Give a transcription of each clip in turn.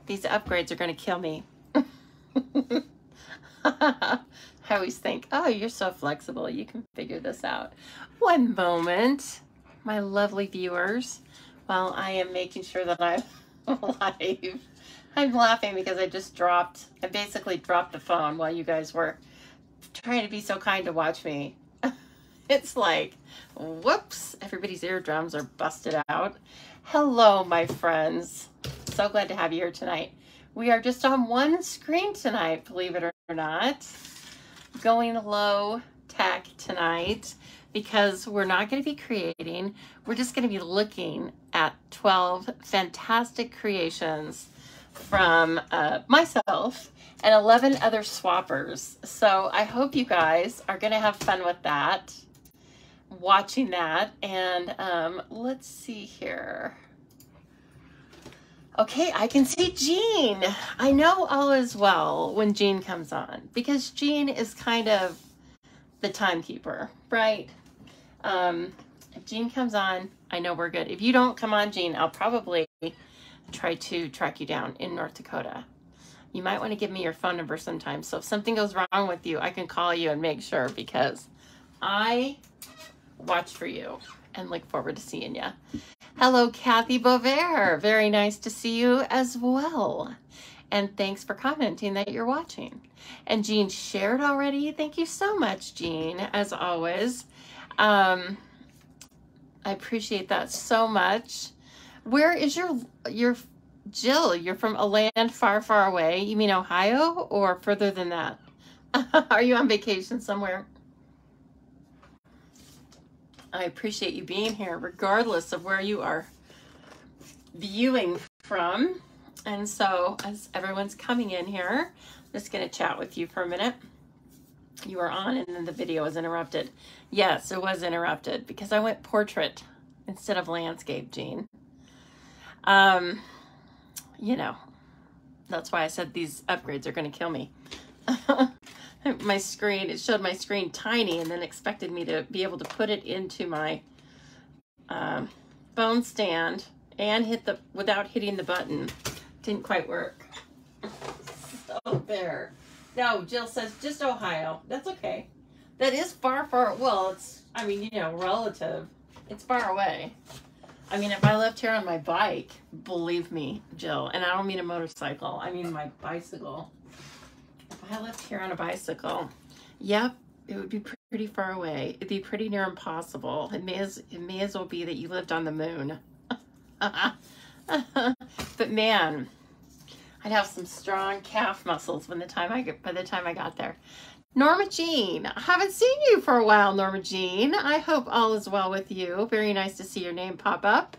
These upgrades are going to kill me. I always think, oh, you're so flexible. You can figure this out. One moment, my lovely viewers, while I am making sure that I'm live. I'm laughing because I basically dropped the phone while you guys were trying to be so kind to watch me. It's like, whoops, everybody's eardrums are busted out. Hello, my friends. So glad to have you here tonight. We are just on one screen tonight, believe it or not. Going low tech tonight because we're not going to be creating. We're just going to be looking at 12 fantastic creations from myself and 11 other swappers. So I hope you guys are going to have fun with that, watching that. And let's see here. Okay, I can see Jean. I know all is well when Jean comes on because Jean is kind of the timekeeper, right? If Jean comes on, I know we're good. If you don't come on, Jean, I'll probably try to track you down in North Dakota. You might want to give me your phone number sometime. So if something goes wrong with you, I can call you and make sure because I watch for you and look forward to seeing you. Hello, Kathy Bover. Very nice to see you as well. And thanks for commenting that you're watching. And Jean shared already. Thank you so much, Jean, as always. I appreciate that so much. Where is your Jill? You're from a land far, far away. You mean Ohio or further than that? Are you on vacation somewhere? I appreciate you being here regardless of where you are viewing from. And so as everyone's coming in here, I'm just going to chat with you for a minute. You were on and then the video was interrupted. Yes, it was interrupted because I went portrait instead of landscape, Jean. You know, that's why I said these upgrades are going to kill me. My screen, it showed my screen tiny and then expected me to be able to put it into my phone stand and without hitting the button. Didn't quite work. So there. No, Jill says just Ohio. That's okay. That is far, well, it's, I mean, you know, relative. It's far away. I mean, if I left here on my bike, believe me, Jill, and I don't mean a motorcycle, I mean my bicycle. If I left here on a bicycle, yep, it would be pretty far away. It'd be pretty near impossible. It may as well be that you lived on the moon. But man, I'd have some strong calf muscles by the time I got there. Norma Jean, I haven't seen you for a while, Norma Jean. I hope all is well with you. Very nice to see your name pop up.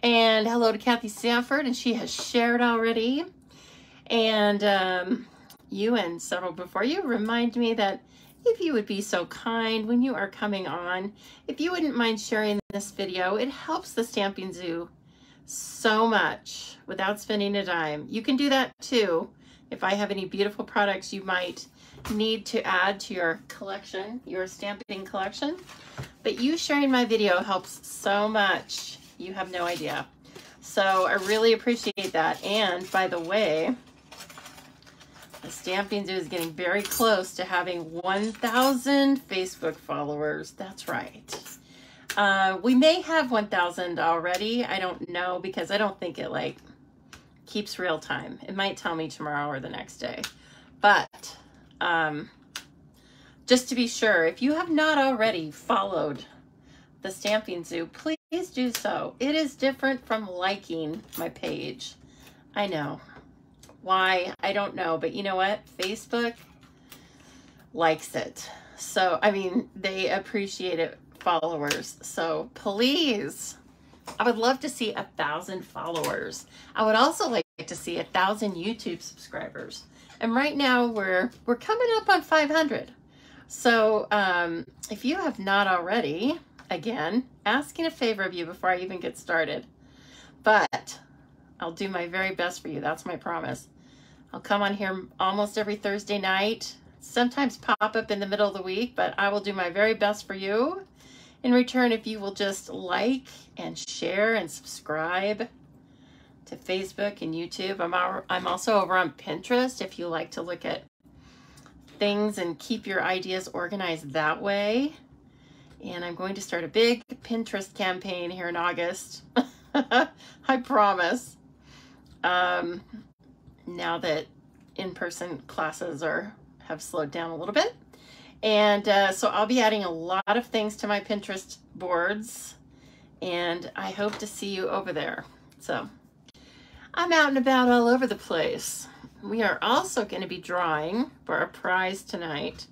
And hello to Kathy Sanford, and she has shared already. And you and several before you remind me that if you would be so kind when you are coming on, if you wouldn't mind sharing this video, it helps the Stamping Zoo so much without spending a dime. You can do that too. If I have any beautiful products you might need to add to your collection, your stamping collection, but you sharing my video helps so much. You have no idea. So I really appreciate that. And by the way, the Stamping Zoo is getting very close to having 1,000 Facebook followers. That's right. We may have 1,000 already. I don't know because I don't think it like keeps real time. It might tell me tomorrow or the next day. But just to be sure, if you have not already followed the Stamping Zoo, please do so. It is different from liking my page. I know. Why? I don't know. But you know what? Facebook likes it. So, I mean, they appreciate it, followers. So please, I would love to see 1,000 followers. I would also like to see 1,000 YouTube subscribers. And right now we're coming up on 500. So if you have not already, again, asking a favor of you before I even get started, but I'll do my very best for you. That's my promise. I'll come on here almost every Thursday night, sometimes pop up in the middle of the week, but I will do my very best for you. In return, if you will just like and share and subscribe to Facebook and YouTube. I'm also over on Pinterest if you like to look at things and keep your ideas organized that way. And I'm going to start a big Pinterest campaign here in August. I promise. Now that in-person classes have slowed down a little bit. And so I'll be adding a lot of things to my Pinterest boards, and I hope to see you over there. So I'm out and about all over the place. We are also going to be drawing for our prize tonight.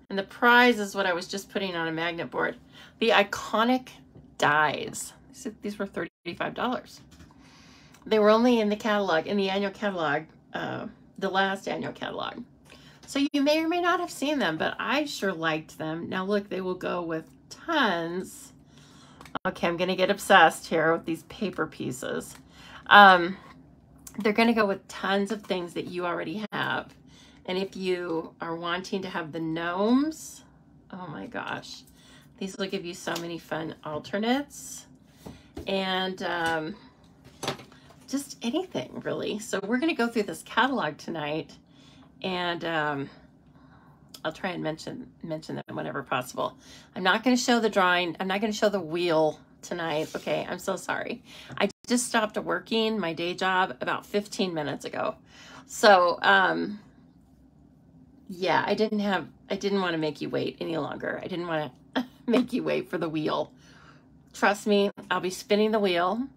And the prize is what I was just putting on a magnet board. The iconic dies. These were $35. They were only in the catalog, in the annual catalog, the last annual catalog. So you may or may not have seen them, but I sure liked them. Now look, they will go with tons. Okay, I'm going to get obsessed here with these paper pieces. They're going to go with tons of things that you already have. And if you are wanting to have the gnomes, oh my gosh, these will give you so many fun alternates. And just anything really. So we're going to go through this catalog tonight, and I'll try and mention them whenever possible. I'm not going to show the drawing. I'm not going to show the wheel tonight. Okay, I'm so sorry. I just stopped working my day job about 15 minutes ago. So yeah, I didn't want to make you wait any longer. I didn't want to make you wait for the wheel. Trust me, I'll be spinning the wheel.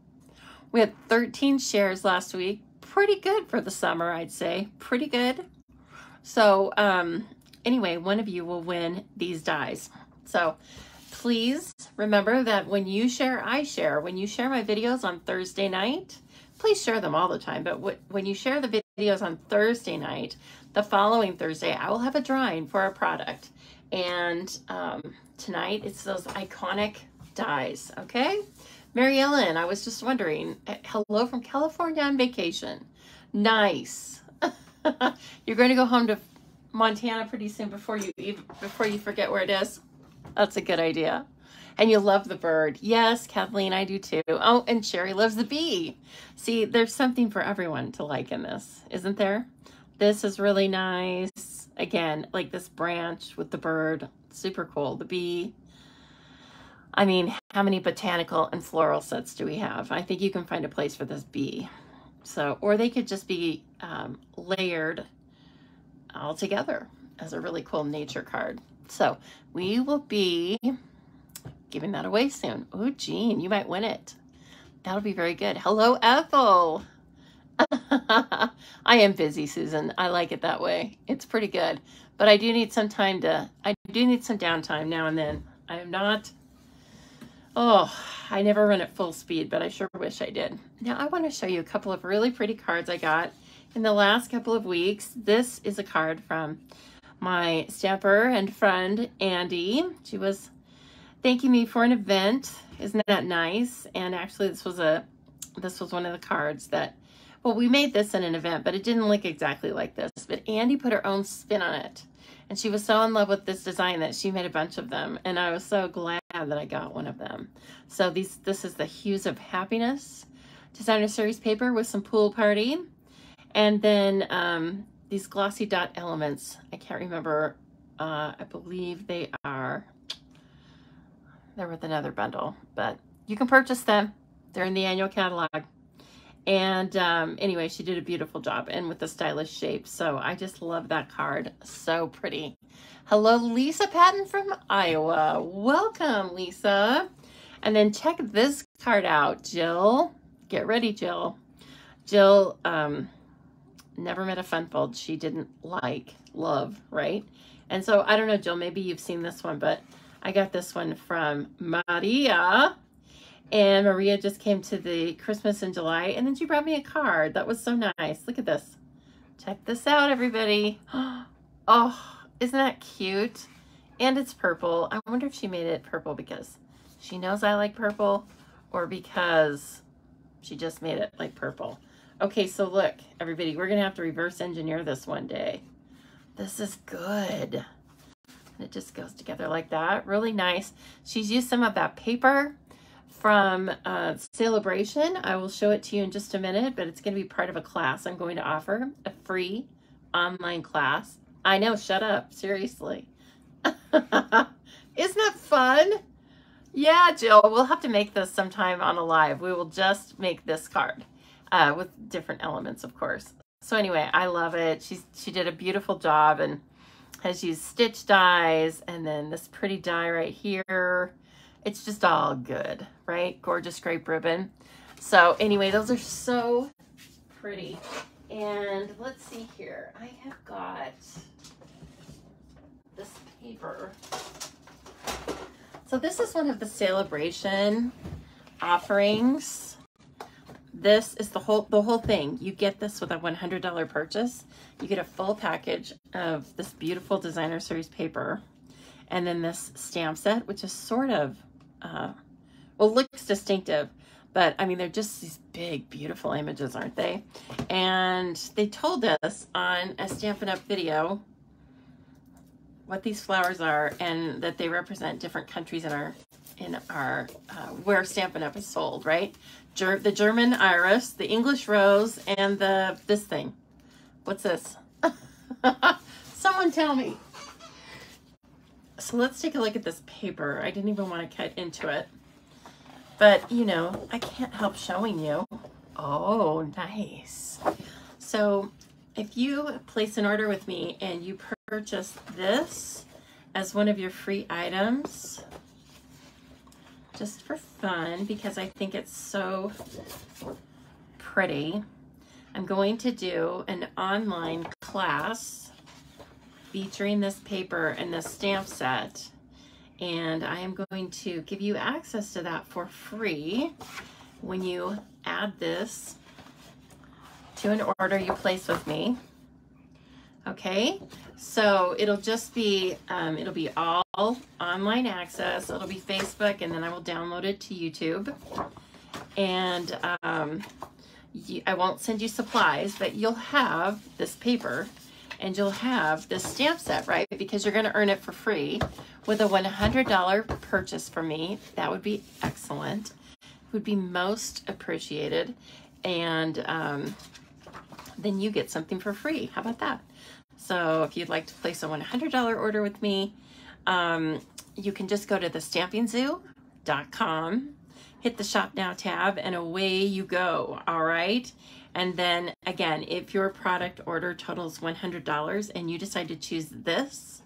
We had 13 shares last week. Pretty good for the summer, I'd say. Pretty good. So anyway, one of you will win these dies. So please remember that when you share, I share. When you share my videos on Thursday night, please share them all the time. But when you share the videos on Thursday night, the following Thursday, I will have a drawing for a product. And tonight, it's those iconic dies, okay? Mary Ellen, I was just wondering, hello from California on vacation. Nice. You're going to go home to Montana pretty soon before you forget where it is. That's a good idea. And you love the bird. Yes, Kathleen, I do too. Oh, and Sherry loves the bee. See, there's something for everyone to like in this, isn't there? This is really nice. Again, like this branch with the bird, super cool. The bee. I mean, how many botanical and floral sets do we have? I think you can find a place for this bee. So, or they could just be layered all together as a really cool nature card. So we will be giving that away soon. Oh, Jean, you might win it. That'll be very good. Hello, Ethel. I am busy, Susan. I like it that way. It's pretty good. But I do need some downtime now and then. I am not, I never run at full speed, but I sure wish I did. Now I want to show you a couple of really pretty cards I got in the last couple of weeks. This is a card from my stamper and friend, Andy. She was thanking me for an event. Isn't that nice? And actually this was one of the cards that, well, we made this in an event, but it didn't look exactly like this. But Andy put her own spin on it. And she was so in love with this design that she made a bunch of them. And I was so glad that I got one of them. So this is the Hues of Happiness Designer Series paper with some Pool Party. And then these glossy dot elements. I can't remember. I believe they're with another bundle. But you can purchase them. They're in the annual catalog. And anyway, she did a beautiful job and with the stylish shape. So I just love that card. So pretty. Hello, Lisa Patton from Iowa. Welcome, Lisa. And then check this card out, Jill. Get ready, Jill. Jill never met a fun fold she didn't love, right? And so I don't know, Jill, maybe you've seen this one, but I got this one from Maria. And Maria just came to the Christmas in July, and then she brought me a card. That was so nice. Look at this. Check this out, everybody. Oh, isn't that cute? And it's purple. I wonder if she made it purple because she knows I like purple or because she just made it like purple. Okay, so look, everybody, we're going to have to reverse engineer this one day. This is good. And it just goes together like that. Really nice. She's used some of that paper from Celebration. I will show it to you in just a minute, but it's going to be part of a class I'm going to offer, a free online class. I know, shut up, seriously. Isn't that fun? Yeah, Jill, we'll have to make this sometime on a live. We will just make this card with different elements, of course. So anyway, I love it. She did a beautiful job and has used stitch dies and then this pretty die right here. It's just all good, right? Gorgeous grape ribbon. So anyway, those are so pretty. And let's see here. I have got this paper. So this is one of the Celebration offerings. This is the whole thing. You get this with a $100 purchase. You get a full package of this beautiful designer series paper, and then this stamp set, which is sort of, well, looks distinctive, but I mean, they're just these big, beautiful images, aren't they? And they told us on a Stampin' Up! Video what these flowers are and that they represent different countries in our where Stampin' Up! Is sold, right? The German iris, the English rose, and this thing. What's this? Someone tell me. So let's take a look at this paper. I didn't even want to cut into it, but you know, I can't help showing you. Oh, nice. So if you place an order with me and you purchase this as one of your free items, just for fun, because I think it's so pretty, I'm going to do an online class featuring this paper and this stamp set, and I am going to give you access to that for free when you add this to an order you place with me. Okay, so it'll just be it'll be all online access. It'll be Facebook, and then I will download it to YouTube. And I won't send you supplies, but you'll have this paper and you'll have this stamp set, right? Because you're going to earn it for free with a $100 purchase from me. That would be excellent. Would be most appreciated. And then you get something for free. How about that? So if you'd like to place a $100 order with me, you can just go to thestampingzoo.com, hit the Shop Now tab, and away you go, all right? And then, again, if your product order totals $100 and you decide to choose this,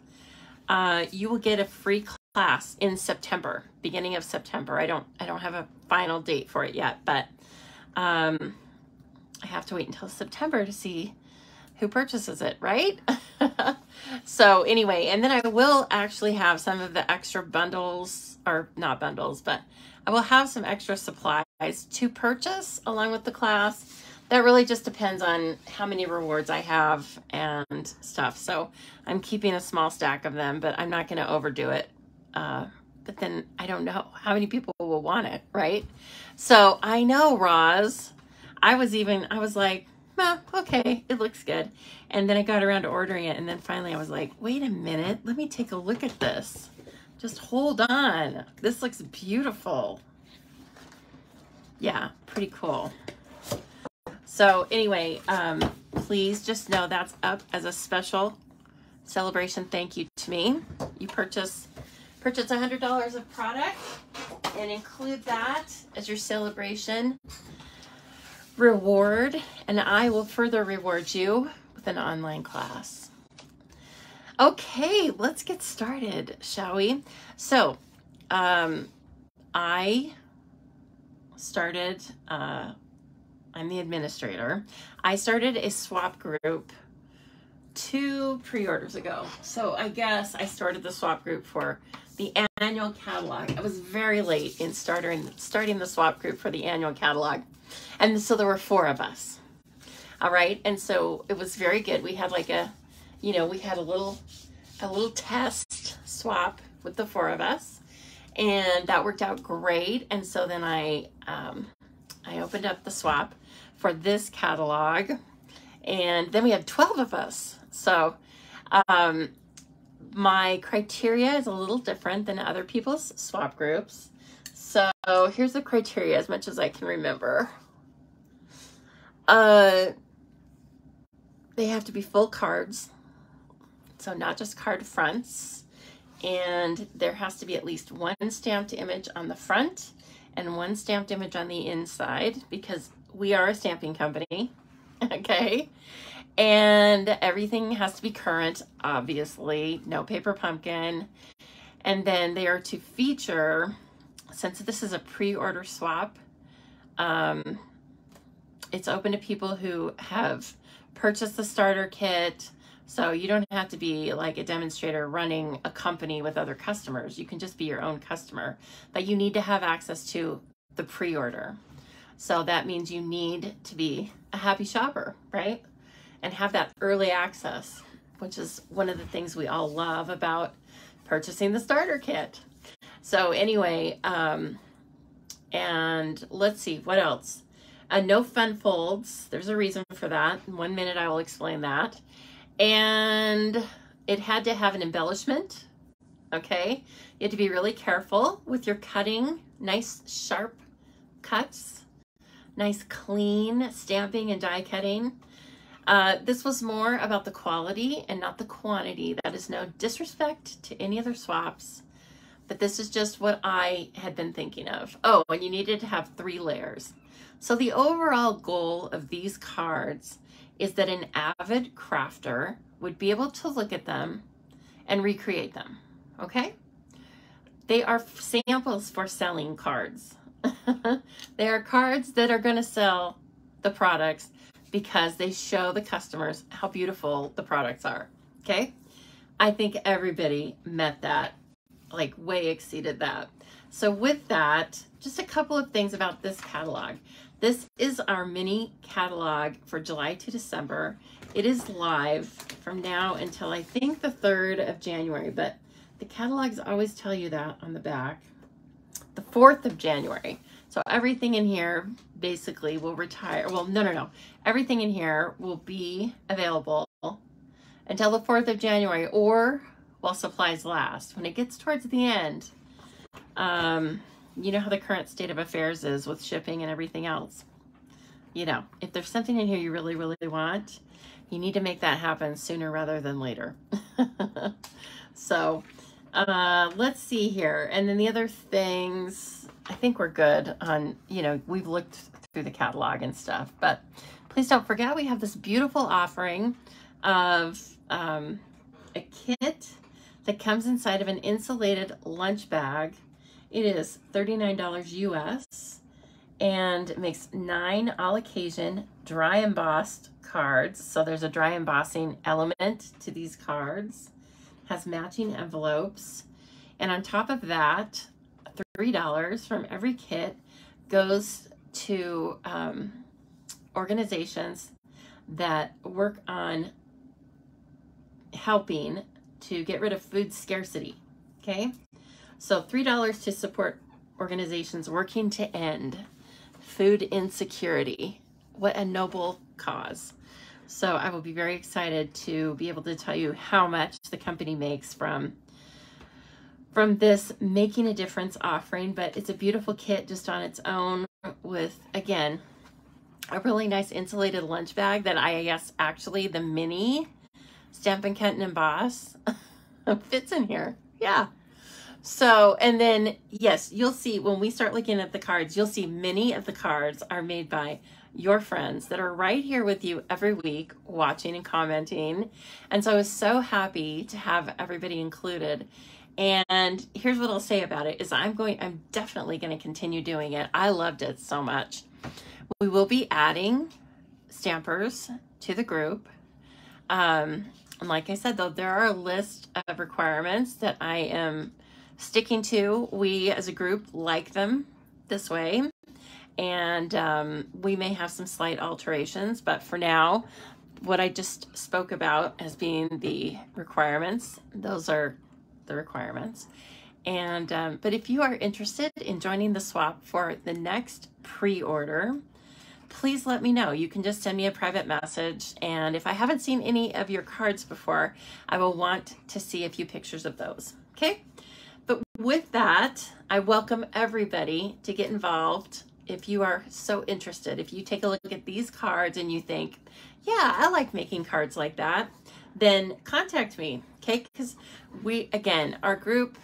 you will get a free class in September, beginning of September. I don't have a final date for it yet, but I have to wait until September to see who purchases it, right? So anyway, and then I will actually have some of the extra bundles, or not bundles, but I will have some extra supplies to purchase along with the class. That really just depends on how many rewards I have and stuff. So I'm keeping a small stack of them, but I'm not going to overdo it. But then I don't know how many people will want it, right? So I know, Roz, I was like, okay, it looks good. And then I got around to ordering it. And then finally I was like, wait a minute, let me take a look at this. Just hold on. This looks beautiful. Yeah, pretty cool. So anyway, please just know that's up as a special celebration thank you to me. You purchase $100 of product and include that as your celebration reward, and I will further reward you with an online class. Okay, let's get started, shall we? So, I started, I'm the administrator. I started a swap group 2 pre-orders ago. So I guess I started the swap group for the annual catalog. I was very late in starting the swap group for the annual catalog. And so there were 4 of us. All right. And so it was very good. We had like we had a little test swap with the 4 of us, and that worked out great. And so then I opened up the swap for this catalog, and then we had 12 of us. So my criteria is a little different than other people's swap groups. So here's the criteria as much as I can remember. They have to be full cards, so not just card fronts. And there has to be at least one stamped image on the front and one stamped image on the inside, because we are a stamping company, okay? And everything has to be current, obviously, no paper pumpkin. And then they are to feature, since this is a pre-order swap, it's open to people who have purchased the starter kit. So you don't have to be like a demonstrator running a company with other customers. You can just be your own customer, but you need to have access to the pre-order. So that means you need to be a happy shopper, right? And have that early access, which is one of the things we all love about purchasing the starter kit. So anyway, and let's see, what else? No fun folds. There's a reason for that. In 1 minute, I will explain that. And it had to have an embellishment, okay? You had to be really careful with your cutting. Nice, sharp cuts. Nice, clean stamping and die cutting. This was more about the quality and not the quantity. That is no disrespect to any other swaps, but this is just what I had been thinking of. Oh, and you needed to have 3 layers. So the overall goal of these cards is that an avid crafter would be able to look at them and recreate them, okay? They are samples for selling cards. They are cards that are going to sell the products because they show the customers how beautiful the products are, okay? I think everybody met that, like way exceeded that. So with that, just a couple of things about this catalog. This is our mini catalog for July to December. It is live from now until I think the 3rd of January, but the catalogs always tell you that on the back. The 4th of January. So everything in here basically will retire. Well, no. Everything in here will be available until the 4th of January or while supplies last. When it gets towards the end, you know how the current state of affairs is with shipping and everything else. You know, if there's something in here you really, really want, you need to make that happen sooner rather than later. So let's see here. And then the other things, I think we're good on, you know, we've looked through the catalog and stuff, but please don't forget we have this beautiful offering of a kit that comes inside of an insulated lunch bag. It is $39 US and it makes 9 all occasion dry embossed cards. So there's a dry embossing element to these cards, has matching envelopes. And on top of that, $3 from every kit goes to organizations that work on helping to get rid of food scarcity, okay? So $3 to support organizations working to end food insecurity. What a noble cause. So I will be very excited to be able to tell you how much the company makes from this Making a Difference offering, but it's a beautiful kit just on its own with, again, a really nice insulated lunch bag that I guess actually the mini Stampin' Cut and Emboss fits in here. Yeah. So, and then, yes, you'll see when we start looking at the cards, you'll see many of the cards are made by your friends that are right here with you every week watching and commenting. And so I was so happy to have everybody included. And here's what I'll say about it is I'm definitely going to continue doing it. I loved it so much. We will be adding stampers to the group. And like I said, though, there are a list of requirements that I am sticking to. We as a group like them this way. And we may have some slight alterations, but for now, what I just spoke about as being the requirements, those are the requirements. And but if you are interested in joining the swap for the next pre-order, please let me know. You can just send me a private message, and if I haven't seen any of your cards before, I will want to see a few pictures of those, okay? But with that, I welcome everybody to get involved. If you are so interested, if you take a look at these cards and you think, yeah, I like making cards like that, then contact me, okay? Because again, our group,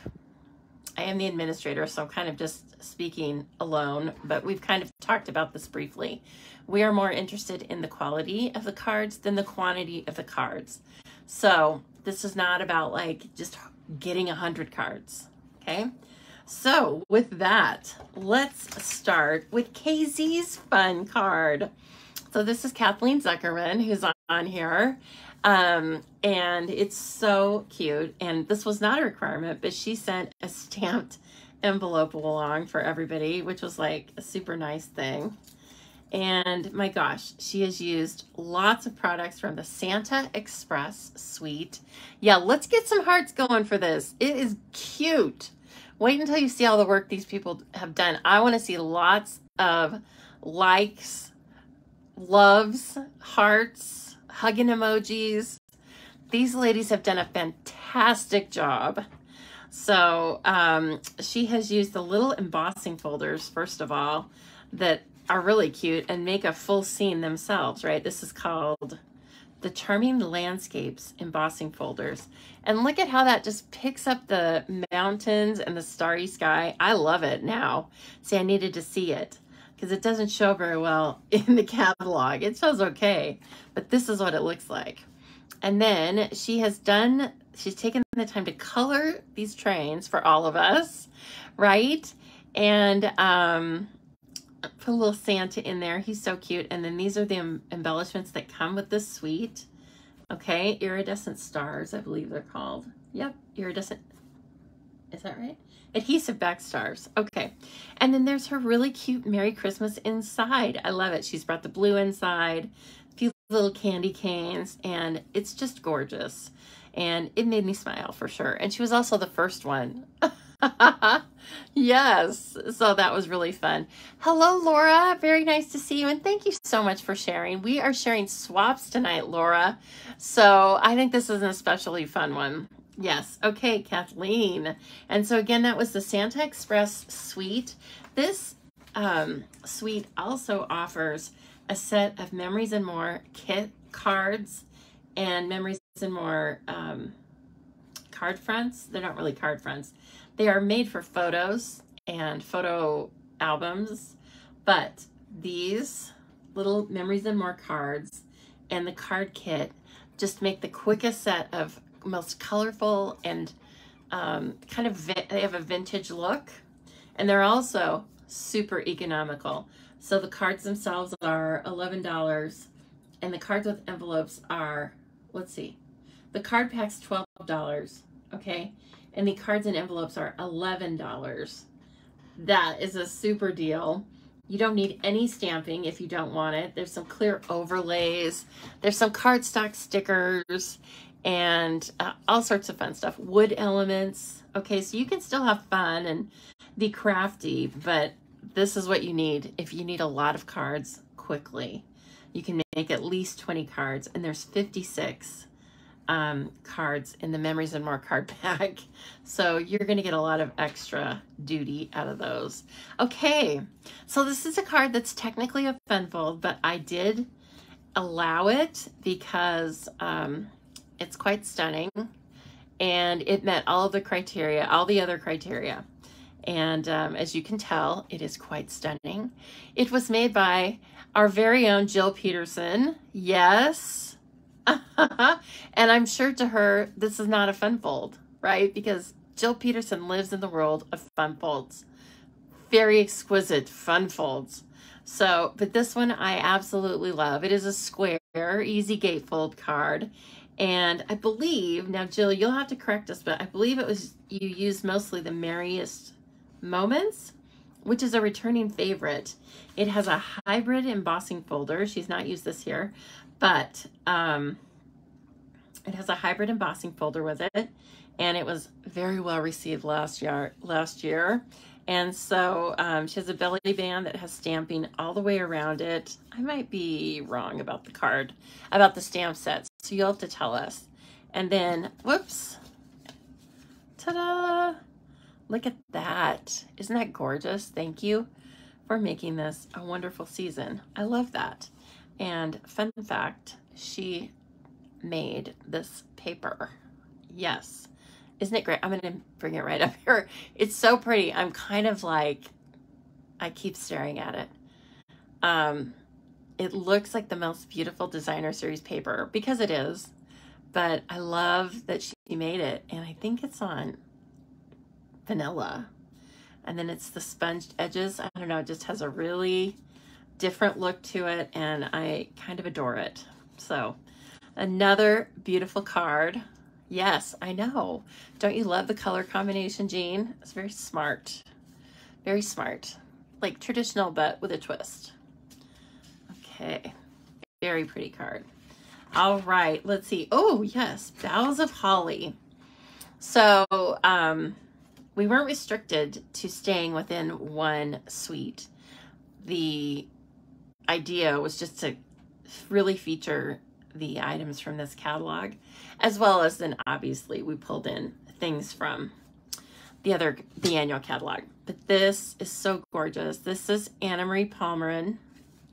I am the administrator, so I'm kind of just speaking alone, but we've kind of talked about this briefly. We are more interested in the quality of the cards than the quantity of the cards. So this is not about like just getting 100 cards, okay? So with that, let's start with KZ's fun card. So this is Kathleen Zuckerman, who's on here. And it's so cute. And this was not a requirement, but she sent a stamped envelope along for everybody, which was like a super nice thing. And my gosh, she has used lots of products from the Santa Express suite. Yeah, let's get some hearts going for this. It is cute. Wait until you see all the work these people have done. I want to see lots of likes, loves, hearts, hugging emojis. These ladies have done a fantastic job. So she has used the little embossing folders, first of all, that are really cute and make a full scene themselves, right? This is called the Charming Landscapes embossing folders. And look at how that just picks up the mountains and the starry sky. I love it now. See, I needed to see it because it doesn't show very well in the catalog. It shows okay, but this is what it looks like. And then she's taken the time to color these trains for all of us, right? And put a little Santa in there. He's so cute. And then these are the embellishments that come with this suite. Okay, iridescent stars, I believe they're called. Yep, iridescent. Is that right? Adhesive back stars. Okay. And then there's her really cute Merry Christmas inside. I love it. She's brought the blue inside, a few little candy canes, and it's just gorgeous. And it made me smile for sure. And she was also the first one. Yes, so that was really fun. Hello, Laura. Very nice to see you, and thank you so much for sharing. We are sharing swaps tonight, Laura. So I think this is an especially fun one. Yes. Okay, Kathleen. And so again, that was the Santa Express suite. This suite also offers a set of Memories and More kit cards and Memories and More card fronts. They're not really card fronts. They are made for photos and photo albums, but these little Memories and More cards and the card kit just make the quickest set of most colorful and they have a vintage look, and they're also super economical. So the cards themselves are $11, and the cards with envelopes are, let's see, the card pack's $12, okay? And the cards and envelopes are $11. That is a super deal. You don't need any stamping if you don't want it. There's some clear overlays. There's some cardstock stickers and all sorts of fun stuff. Wood elements. Okay, so you can still have fun and be crafty, but this is what you need if you need a lot of cards quickly. You can make at least 20 cards, and there's 56 cards in the Memories and More card pack. So you're going to get a lot of extra duty out of those. Okay, so this is a card that's technically a fun fold, but I did allow it because it's quite stunning and it met all of the criteria, all the other criteria. And as you can tell, it is quite stunning. It was made by our very own Jill Peterson. Yes. And I'm sure to her, this is not a fun fold, right? Because Jill Peterson lives in the world of fun folds. Very exquisite fun folds. So, but this one I absolutely love. It is a square, easy gatefold card. And I believe, now Jill, you'll have to correct us, but I believe it was, you used mostly the Merriest Moments, which is a returning favorite. It has a hybrid embossing folder. She's not used this here, but it has a hybrid embossing folder with it, and it was very well received last year. And so she has a belly band that has stamping all the way around it. I might be wrong about the card, about the stamp sets, so you'll have to tell us. And then, whoops, ta-da! Look at that. Isn't that gorgeous? Thank you for making this a wonderful season. I love that. And fun fact, she made this paper. Yes. Isn't it great? I'm going to bring it right up here. It's so pretty. I'm kind of like, I keep staring at it. It looks like the most beautiful designer series paper because it is, but I love that she made it. And I think it's on vanilla. And then it's the sponged edges. I don't know, it just has a really different look to it, and I kind of adore it. So another beautiful card. Yes, I know. Don't you love the color combination, Jean? It's very smart. Very smart. Like traditional, but with a twist. Okay. Very pretty card. All right, let's see. Oh, yes, Boughs of Holly. So, we weren't restricted to staying within one suite. The idea was just to really feature the items from this catalog, as well as then obviously we pulled in things from the annual catalog. But this is so gorgeous. This is Anna Marie Palmerin.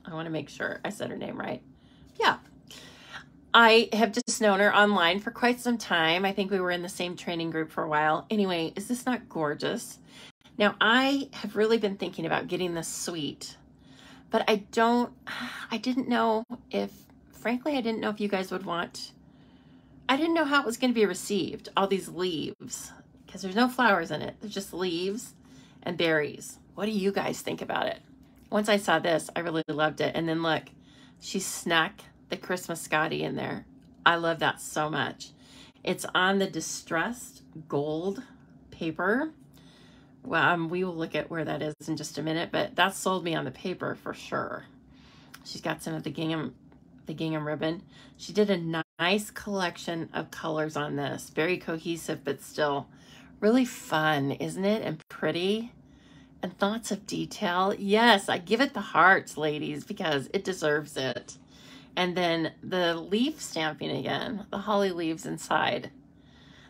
I want to make sure I said her name right. Yeah. I have just known her online for quite some time. I think we were in the same training group for a while. Anyway, is this not gorgeous? Now, I have really been thinking about getting this suite, but I didn't know if, frankly, I didn't know if you guys would want, I didn't know how it was going to be received, all these leaves, because there's no flowers in it. There's just leaves and berries. What do you guys think about it? Once I saw this, I really loved it. And then look, she snuck the Christmas Scotty in there. I love that so much. It's on the distressed gold paper. Well, we will look at where that is in just a minute, but that sold me on the paper for sure. She's got some of the Gingham Ribbon. She did a nice collection of colors on this. Very cohesive, but still really fun, isn't it? And pretty. And lots of detail. Yes, I give it the hearts, ladies, because it deserves it. And then the leaf stamping again, the holly leaves inside.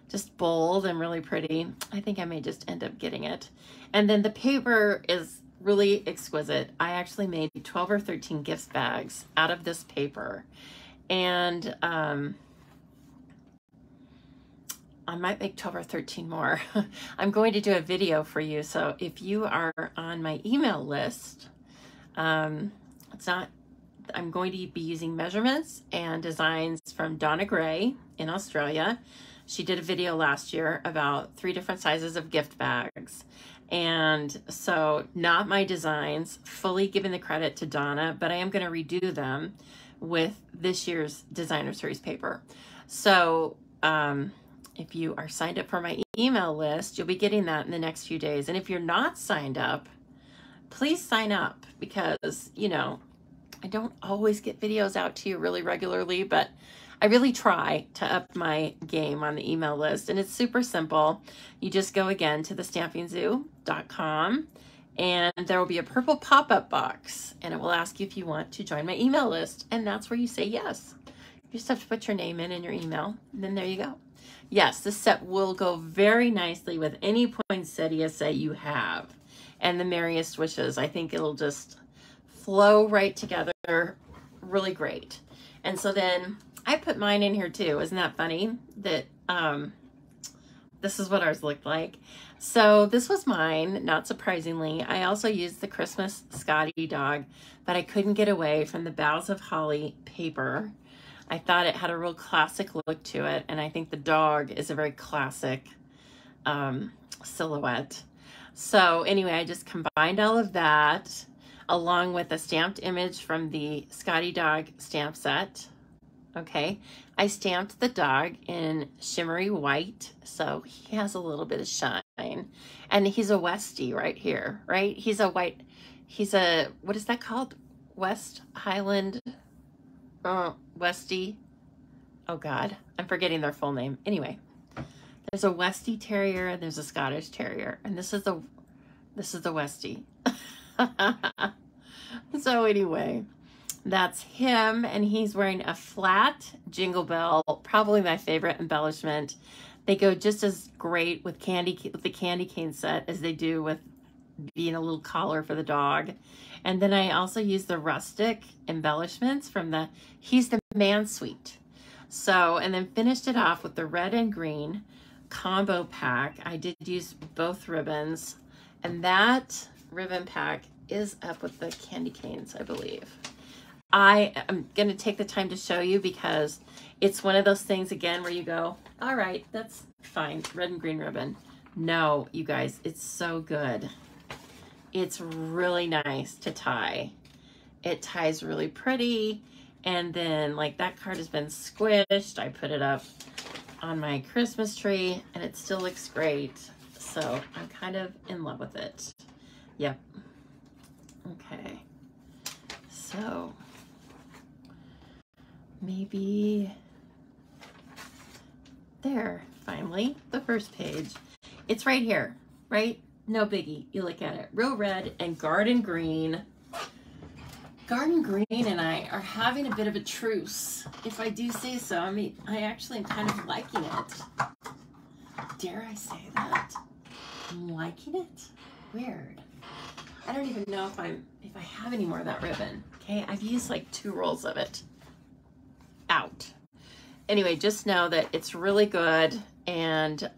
Just bold and really pretty. I think I may just end up getting it. And then the paper is really exquisite. I actually made 12 or 13 gift bags out of this paper. And I might make 12 or 13 more. I'm going to do a video for you. So if you are on my email list, I'm going to be using measurements and designs from Donna Gray in Australia. She did a video last year about 3 different sizes of gift bags. And so not my designs, fully giving the credit to Donna, but I am going to redo them with this year's designer series paper. So if you are signed up for my email list, you'll be getting that in the next few days. And if you're not signed up, please sign up, because, you know, I don't always get videos out to you really regularly, but I really try to up my game on the email list. And it's super simple. You just go again to thestampingzoo.com, and there will be a purple pop-up box, and it will ask you if you want to join my email list. And that's where you say yes. You just have to put your name in and your email, and then there you go. Yes, this set will go very nicely with any poinsettia set you have. And the merriest wishes. I think it'll just flow right together, really great. And so then I put mine in here too. Isn't that funny that this is what ours looked like? So this was mine, not surprisingly. I also used the Christmas Scotty dog, but I couldn't get away from the Boughs of Holly paper. I thought it had a real classic look to it, and I think the dog is a very classic silhouette. So anyway, I just combined all of that along with a stamped image from the Scotty Dog stamp set. Okay, I stamped the dog in shimmery white, so he has a little bit of shine. And he's a Westie right here, right? He's a white, he's a, what is that called? West Highland, Westie. Oh God, I'm forgetting their full name. Anyway, there's a Westie Terrier and there's a Scottish Terrier, and this is the Westie. So anyway, that's him, and he's wearing a flat Jingle Bell, probably my favorite embellishment. They go just as great with the candy cane set as they do with being a little collar for the dog. And then I also use the rustic embellishments from the He's the Man suite. So, and then finished it off with the red and green combo pack. I did use both ribbons, and that ribbon pack is up with the candy canes, I believe. I am going to take the time to show you because it's one of those things again where you go, all right, that's fine, red and green ribbon. No, you guys, it's so good. It's really nice to tie. It ties really pretty. And then like that card has been squished. I put it up on my Christmas tree and it still looks great. So I'm kind of in love with it. Yep. Okay. So maybe there, finally, the first page. It's right here, right? No biggie. You look at it. Real red and garden green. Garden Green and I are having a bit of a truce, if I do say so. I mean, I actually am kind of liking it. Dare I say that? I'm liking it? Weird. I don't even know if I have any more of that ribbon. Okay, I've used like 2 rolls of it. Out. Anyway, just know that it's really good and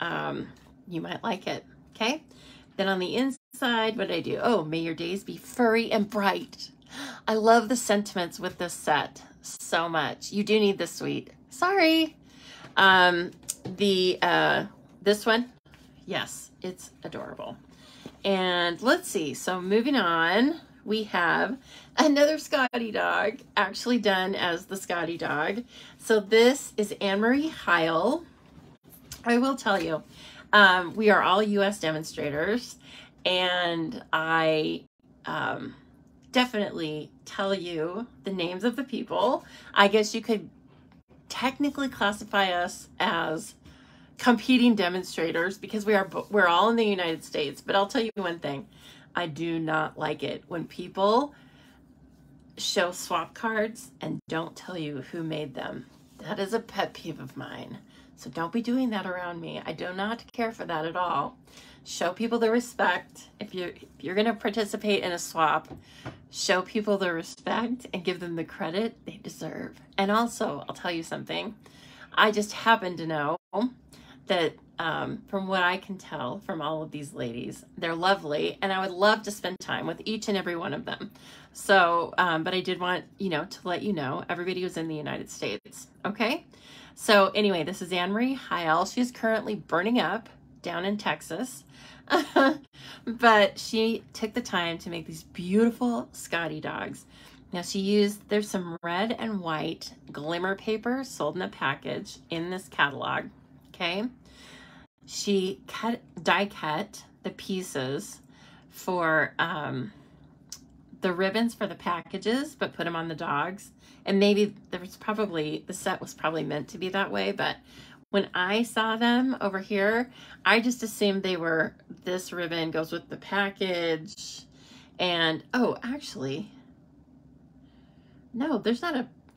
you might like it. Okay? Then on the inside, what did I do? Oh, may your days be furry and bright. I love the sentiments with this set so much. You do need this suite. Sorry. This one, yes, it's adorable. And let's see. So moving on, we have another Scotty dog, actually done as the Scotty dog. So this is Anne-Marie Heil. I will tell you, we are all U.S. demonstrators, and I definitely tell you the names of the people. I guess you could technically classify us as competing demonstrators because we're all in the United States. But I'll tell you one thing, I do not like it when people show swap cards and don't tell you who made them. That is a pet peeve of mine. So don't be doing that around me. I do not care for that at all. Show people the respect. If you're going to participate in a swap, show people the respect and give them the credit they deserve. And also, I'll tell you something. I just happen to know that from what I can tell from all of these ladies, they're lovely, and I would love to spend time with each and every one of them. So, but I did want, to let you know, everybody was in the United States. Okay. So anyway, this is Anne-Marie Heil. She's currently burning up down in Texas. But she took the time to make these beautiful Scotty dogs. Now there's some red and white glimmer paper sold in a package in this catalog. Okay. She die cut the pieces for the ribbons for the packages, but put them on the dogs. And maybe the set was probably meant to be that way, but when I saw them over here, I just assumed they were, this ribbon goes with the package. And, oh, actually, no,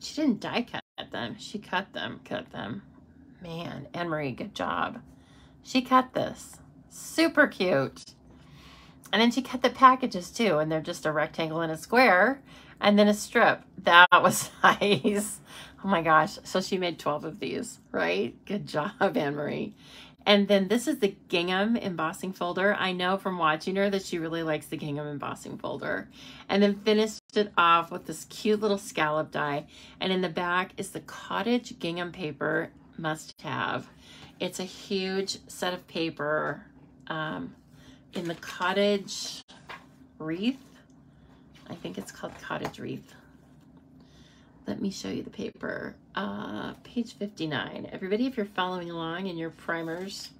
she didn't die cut them. She cut them. Man, Anne-Marie, good job. She cut this. Super cute. And then she cut the packages too, and they're just a rectangle and a square, and then a strip. That was nice. Oh my gosh. So she made 12 of these, right? Good job, Anne-Marie. And then this is the Gingham embossing folder. I know from watching her that she really likes the Gingham embossing folder. And then finished it off with this cute little scallop die. And in the back is the cottage gingham paper must have. It's a huge set of paper in the cottage wreath. I think it's called cottage wreath. Let me show you the paper. Page 59. Everybody, if you're following along in your primers,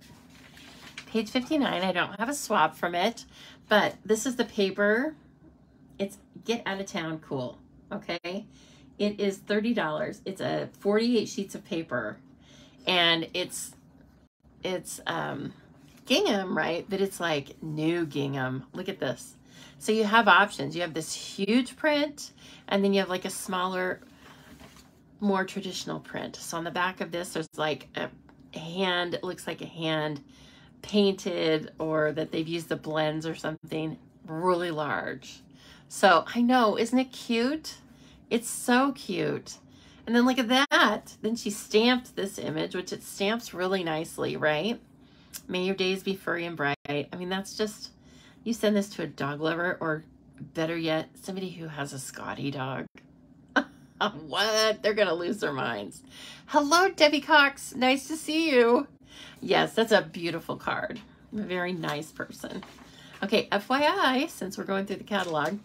page 59, I don't have a swap from it, but this is the paper. It's Get Out of Town Cool, okay? It is $30. It's a 48 sheets of paper, and it's gingham, right? But it's like new gingham. Look at this. So you have options. You have this huge print, and then you have like a smaller, more traditional print. So on the back of this, there's like it looks like a hand painted, or that they've used the blends or something really large. So I know, isn't it cute? It's so cute. And then look at that. Then she stamped this image, which it stamps really nicely, right? May your days be furry and bright. I mean, that's just, you send this to a dog lover, or better yet, somebody who has a Scotty dog. What? They're going to lose their minds. Hello, Debbie Cox. Nice to see you. Yes, that's a beautiful card. I'm a very nice person. Okay, FYI, since we're going through the catalog,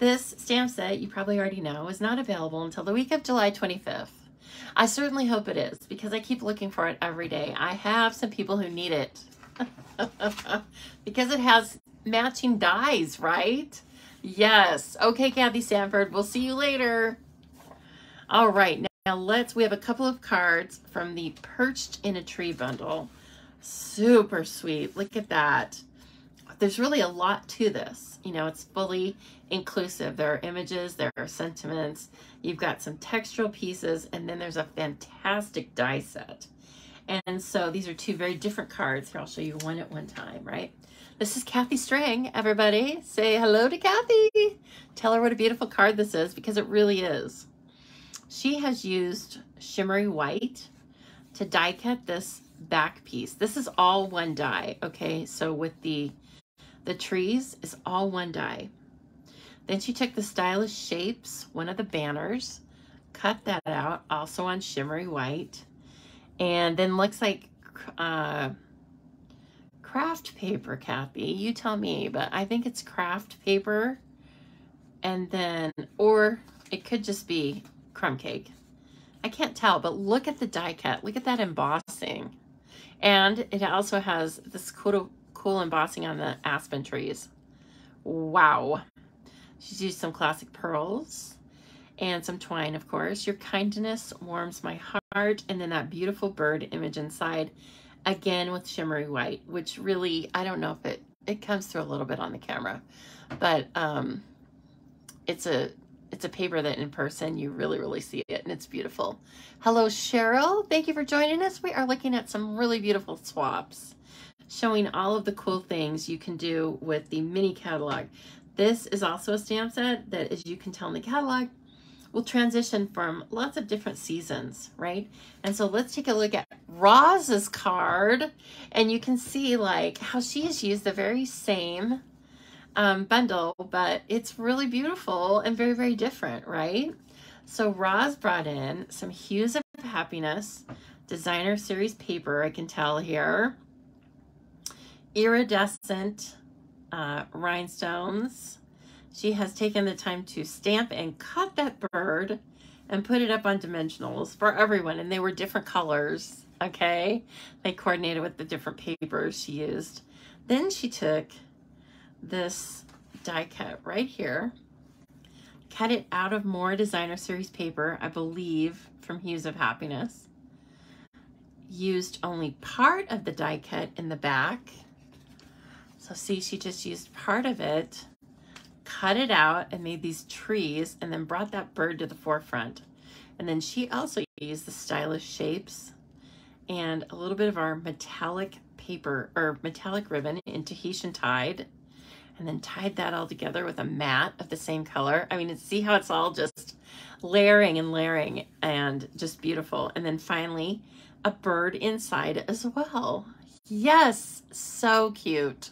this stamp set, you probably already know, is not available until the week of July 25th. I certainly hope it is, because I keep looking for it every day. I have some people who need it because it has matching dies, right? Yes. Okay, Kathy Sanford, we'll see you later. All right, now we have a couple of cards from the Perched in a Tree bundle. Super sweet. Look at that. There's really a lot to this. You know, it's fully inclusive. There are images, there are sentiments, you've got some textural pieces, and then there's a fantastic die set. And so these are two very different cards. Here, I'll show you one at one time, right? This is Kathy Strang, everybody. Say hello to Kathy. Tell her what a beautiful card this is, because it really is. She has used shimmery white to die cut this back piece. This is all one die, okay? So with the trees is all one die. Then she took the Stylish Shapes, one of the banners, cut that out, also on shimmery white, and then looks like craft paper, Kathy. You tell me, but I think it's craft paper, and then, or it could just be crumb cake. I can't tell, but look at the die cut. Look at that embossing. And it also has this cool embossing on the aspen trees. Wow. She's used some classic pearls and some twine, of course. Your kindness warms my heart. And then that beautiful bird image inside, again with shimmery white, which really, I don't know if it comes through a little bit on the camera, but it's a paper that in person you really see it, and it's beautiful. Hello, Cheryl. Thank you for joining us. We are looking at some really beautiful swaps, showing all of the cool things you can do with the mini catalog. This is also a stamp set that, as you can tell in the catalog, will transition from lots of different seasons, right? And so let's take a look at Roz's card, and you can see like how she has used the very same bundle, but it's really beautiful and very different, right? So Roz brought in some Hues of Happiness designer series paper, I can tell here, iridescent rhinestones. She has taken the time to stamp and cut that bird and put it up on dimensionals for everyone, and they were different colors, okay? They coordinated with the different papers she used. Then she took this die cut right here, cut it out of more designer series paper, I believe from Hues of Happiness, used only part of the die cut in the back. So see, she just used part of it, cut it out and made these trees, and then brought that bird to the forefront. And then she also used the Stylish Shapes and a little bit of our metallic paper, or metallic ribbon, in Tahitian Tide, and then tied that all together with a mat of the same color. I mean, see how it's all just layering and layering, and just beautiful. And then finally a bird inside as well. Yes, so cute.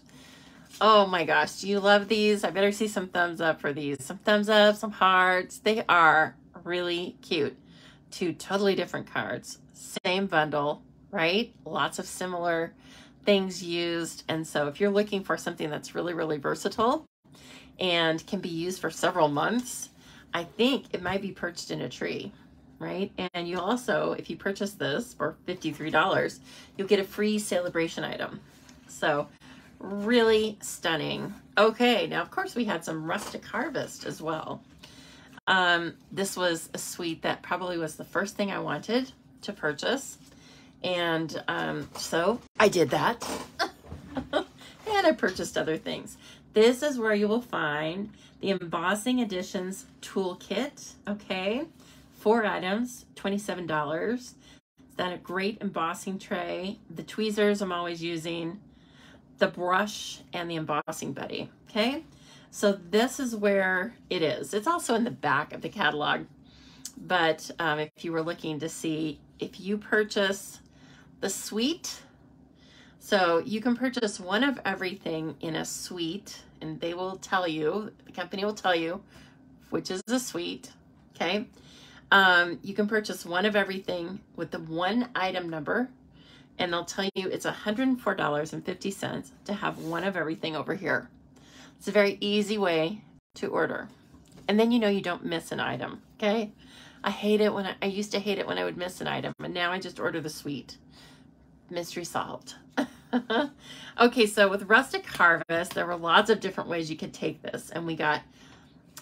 Oh my gosh, do you love these? I better see some thumbs up for these. Some thumbs up, some hearts. They are really cute. Two totally different cards, same bundle, right? Lots of similar things used. And so if you're looking for something that's really versatile and can be used for several months, I think it might be Perched in a Tree, right? And you also, if you purchase this for $53, you'll get a free celebration item. So really stunning. Okay, now of course we had some Rustic Harvest as well. This was a suite that probably was the first thing I wanted to purchase. And so I did that. And I purchased other things. This is where you will find the Embossing Editions Toolkit, okay? 4 items, $27. Is that a great embossing tray? The tweezers I'm always using, the brush, and the embossing buddy. Okay, so this is where it is. It's also in the back of the catalog, but if you were looking to see, if you purchase the suite, so you can purchase one of everything in a suite, and they will tell you, the company will tell you which is the suite. Okay, you can purchase one of everything with the one item number, and they'll tell you it's $104.50 to have one of everything over here. It's a very easy way to order. And then you know you don't miss an item, okay? I hate it when I used to hate it when I would miss an item, and now I just order the suite. Mystery solved. Okay, so with Rustic Harvest, there were lots of different ways you could take this, and we got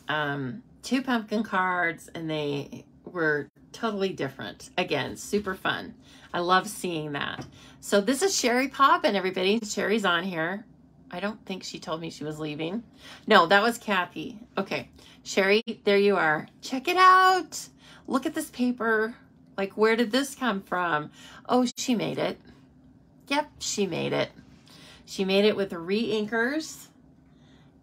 2 pumpkin cards, and they were totally different. Again, super fun. I love seeing that. So this is Sherry Poppin', everybody. Sherry's on here. I don't think she told me she was leaving. No, that was Kathy. Okay, Sherry, there you are. Check it out. Look at this paper. Like, where did this come from? Oh, she made it. Yep, she made it. She made it with re-inkers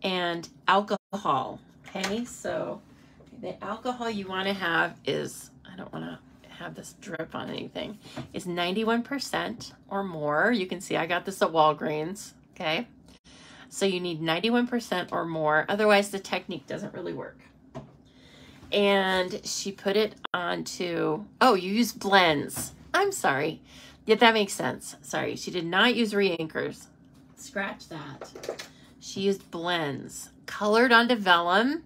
and alcohol. Okay, so the alcohol you want to have is, I don't want to have this drip on anything, is 91% or more. You can see I got this at Walgreens. Okay, so you need 91% or more, otherwise the technique doesn't really work. And she put it onto, oh, you use blends. I'm sorry. Yeah, that makes sense. Sorry, she did not use re-inkers. Scratch that. She used blends, colored onto vellum,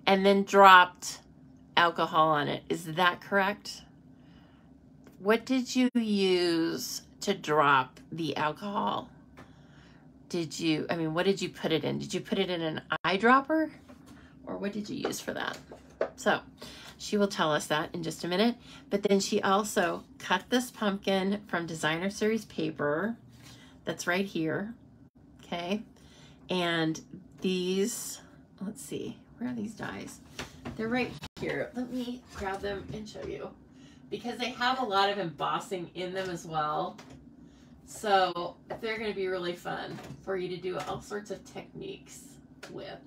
and then dropped alcohol on it. Is that correct? What did you use to drop the alcohol? Did you, I mean, what did you put it in? Did you put it in an eyedropper? Or what did you use for that? So she will tell us that in just a minute. But then she also cut this pumpkin from Designer Series paper that's right here. Okay. And these, let's see, where are these dies? They're right here. Let me grab them and show you, because they have a lot of embossing in them as well. So they're going to be really fun for you to do all sorts of techniques with.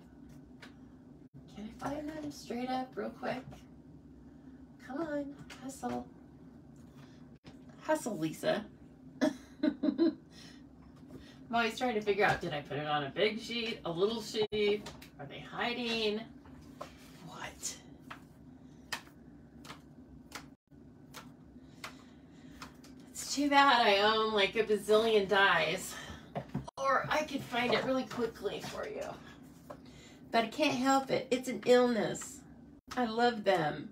Can I find them straight up real quick? Come on, hustle. Hustle, Lisa. I'm always trying to figure out, did I put it on a big sheet, a little sheet? Are they hiding? What? It's too bad I own like a bazillion dies. Or I could find it really quickly for you. But I can't help it. It's an illness. I love them.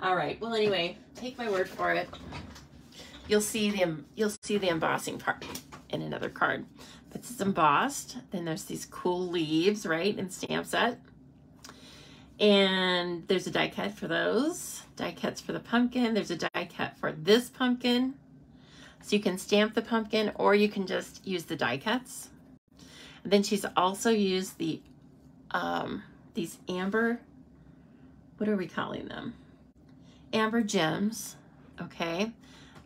All right. Well, anyway, take my word for it. You'll see the embossing part in another card. But it's embossed. Then there's these cool leaves, right, in stamp set. And there's a die cut for those. Die cuts for the pumpkin. There's a die cut for this pumpkin. So you can stamp the pumpkin, or you can just use the die cuts. And then she's also used the these amber, what are we calling them? Amber gems. Okay,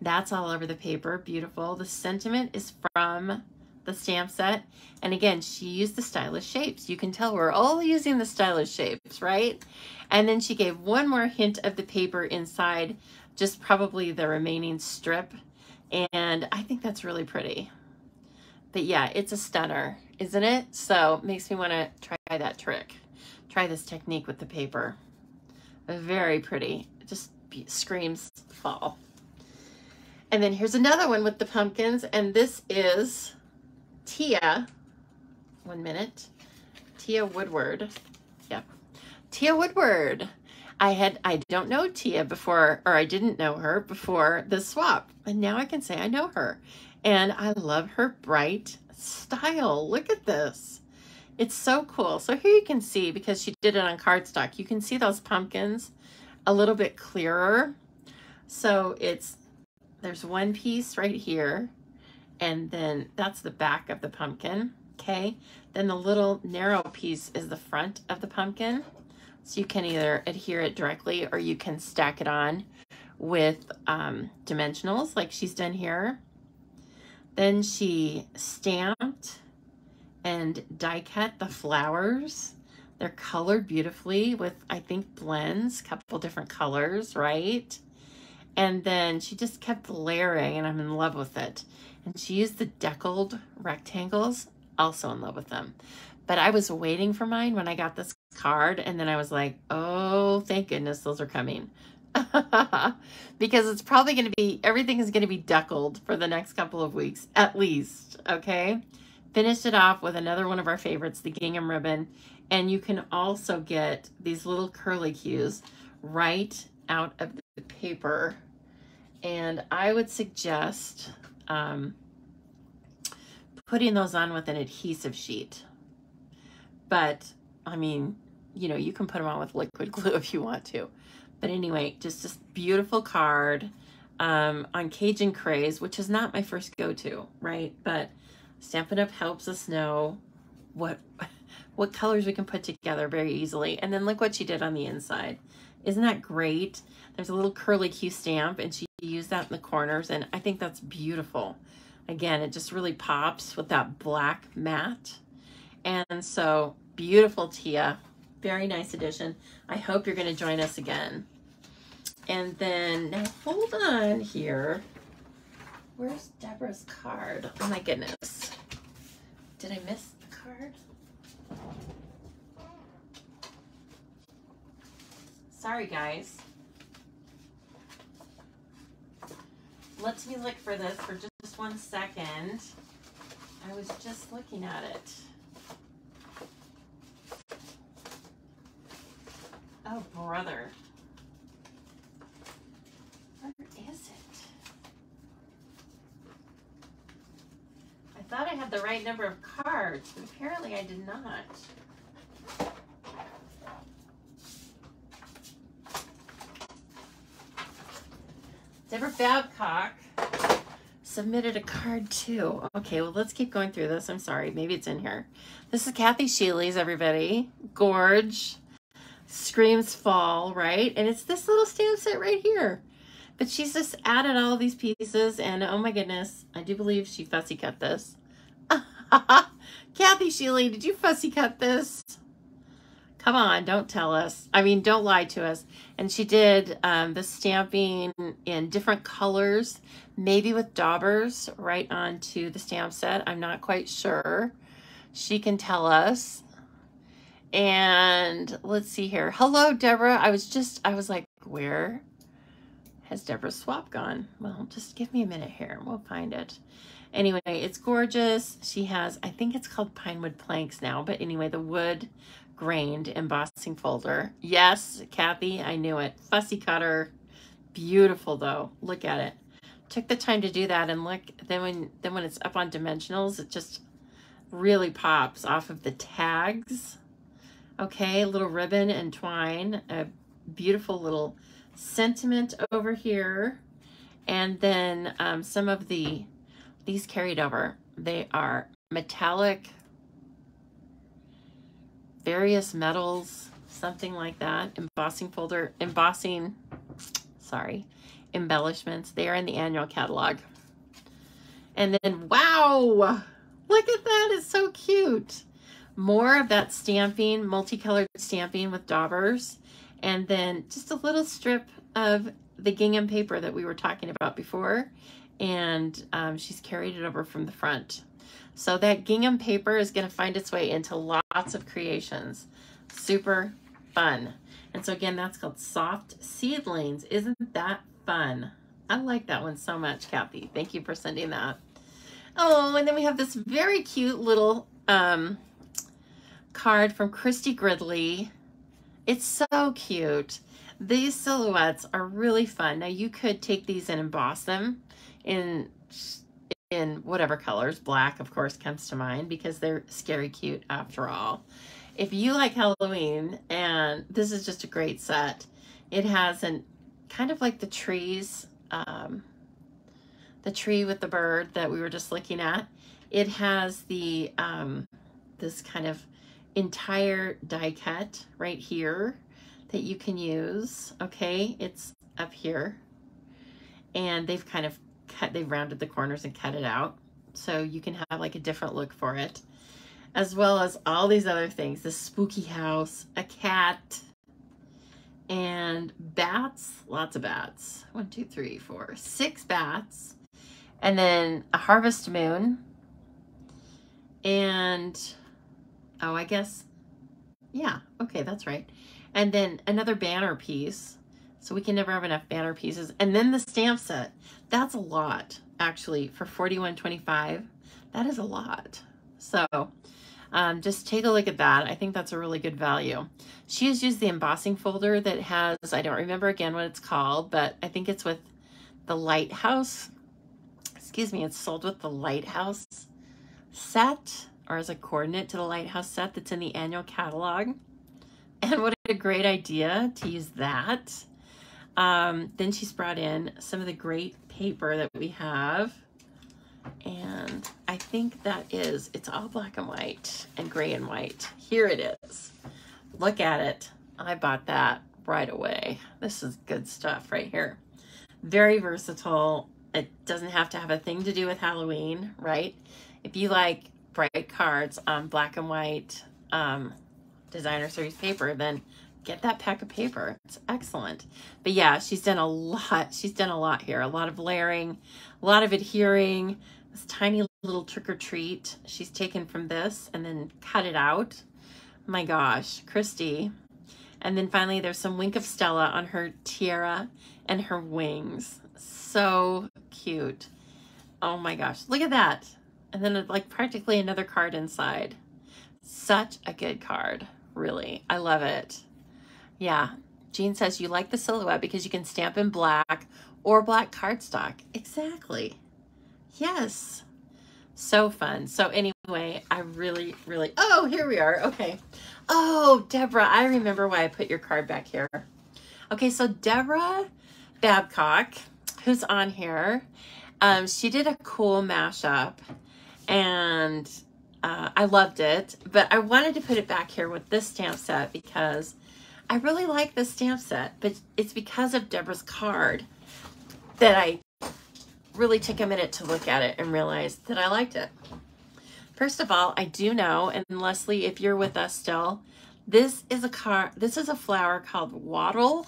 that's all over the paper. Beautiful. The sentiment is from the stamp set, and again, she used the stylish shapes. You can tell we're all using the stylish shapes, right? And then she gave one more hint of the paper inside, just probably the remaining strip, and I think that's really pretty. But yeah, it's a stunner, isn't it? So it makes me want to try that trick. Try this technique with the paper. Very pretty. It just screams fall. And then here's another one with the pumpkins, and this is Tia. 1 minute. Tia Woodward. Yep. Tia Woodward. I don't know Tia before, or I didn't know her before the swap, and now I can say I know her. And I love her bright style. Look at this. It's so cool. So here you can see, because she did it on cardstock, you can see those pumpkins a little bit clearer. So there's one piece right here, and then that's the back of the pumpkin. Okay. Then the little narrow piece is the front of the pumpkin. So you can either adhere it directly, or you can stack it on with dimensionals like she's done here. Then she stamped and die cut the flowers. They're colored beautifully with, I think, blends, a couple different colors, right? And then she just kept layering, and I'm in love with it. And she used the deckled rectangles, also in love with them. But I was waiting for mine when I got this card, and then I was like, oh, thank goodness those are coming. Because it's probably going to be, everything is going to be deckled for the next couple of weeks, at least, okay? Finished it off with another one of our favorites, the Gingham Ribbon. And you can also get these little curly cues right out of the paper. And I would suggest putting those on with an adhesive sheet. But, I mean, you know, you can put them on with liquid glue if you want to. But anyway, just this beautiful card on Cajun Craze, which is not my first go-to, right? But Stampin' Up! Helps us know what colors we can put together very easily. And then look what she did on the inside. Isn't that great? There's a little curly Q stamp, and she used that in the corners, and I think that's beautiful. Again, it just really pops with that black matte. And so, beautiful, Tia. Very nice addition. I hope you're going to join us again. And then, now hold on here. Where's Deborah's card? Oh my goodness. Did I miss the card? Sorry, guys. Let me look for this for just 1 second. I was just looking at it. Oh, brother. Where is it? I thought I had the right number of cards, but apparently I did not. Deborah Babcock submitted a card too. Okay, well, let's keep going through this. I'm sorry, maybe it's in here. This is Kathy Sheely's, everybody. Gorge. Screams fall, right? And it's this little stamp set right here. But she's just added all of these pieces, and oh my goodness, I do believe she fussy cut this. Kathy Sheely, did you fussy cut this? Come on, don't tell us. I mean, don't lie to us. And she did the stamping in different colors, maybe with daubers right onto the stamp set. I'm not quite sure. She can tell us. And let's see here. Hello, Deborah. I was like, where has Deborah's swap gone? Well, just give me a minute here and we'll find it. Anyway, it's gorgeous. She has, I think it's called Pinewood Planks now, but anyway, the wood grained embossing folder. Yes, Kathy, I knew it. Fussy cutter. Beautiful though. Look at it. Took the time to do that, and look, then when it's up on dimensionals, it just really pops off of the tags. Okay, a little ribbon and twine, a beautiful little sentiment over here. And then some of these carried over. They are metallic, various metals, something like that. Embellishments. They are in the annual catalog. And then, wow, look at that, it's so cute. More of that stamping, multicolored stamping with daubers, and then just a little strip of the gingham paper that we were talking about before, and she's carried it over from the front. So that gingham paper is going to find its way into lots of creations. Super fun. And so again, that's called Soft Seedlings. Isn't that fun? I like that one so much, Kathy. Thank you for sending that. Oh, and then we have this very cute little card from Christy Gridley. It's so cute. These silhouettes are really fun. Now you could take these and emboss them in whatever colors. Black, of course, comes to mind because they're scary cute after all. If you like Halloween, and this is just a great set, it has an kind of like the trees, the tree with the bird that we were just looking at. It has the this kind of entire die cut right here that you can use. Okay, it's up here. and they've kind of they've rounded the corners and cut it out. So you can have like a different look for it, as well as all these other things, the spooky house, a cat, and bats, lots of bats. 1, 2, 3, 4, 6 bats. And then a harvest moon. And, oh, I guess, yeah, okay, that's right. And then another banner piece. So we can never have enough banner pieces. And then the stamp set. That's a lot, actually, for $41.25. That is a lot. So just take a look at that. I think that's a really good value. She has used the embossing folder that has, I don't remember again what it's called, but I think it's with the Lighthouse. Excuse me, it's sold with the Lighthouse set, or as a coordinate to the Lighthouse set that's in the annual catalog. And what a great idea to use that. Then she's brought in some of the great paper that we have. And I think that is, it's all black and white and gray and white. Here it is. Look at it. I bought that right away. This is good stuff right here. Very versatile. It doesn't have to have a thing to do with Halloween, right? If you like bright cards on black and white designer series paper, then get that pack of paper. It's excellent. But yeah, she's done a lot. She's done a lot here. A lot of layering, a lot of adhering, this tiny little trick or treat. She's taken from this and then cut it out. My gosh, Christy. And then finally there's some Wink of Stella on her tiara and her wings. So cute. Oh my gosh, look at that. And then like practically another card inside. Such a good card, really. I love it. Yeah, Jean says you like the silhouette because you can stamp in black or black cardstock. Exactly. Yes. So fun. So anyway, I really, oh, here we are. Okay. Oh, Deborah, I remember why I put your card back here. Okay, so Deborah Babcock, who's on here, she did a cool mashup, and I loved it, but I wanted to put it back here with this stamp set because I really like this stamp set, but it's because of Deborah's card that I really took a minute to look at it and realize that I liked it. First of all, I do know, and Leslie, if you're with us still, this is a flower called wattle,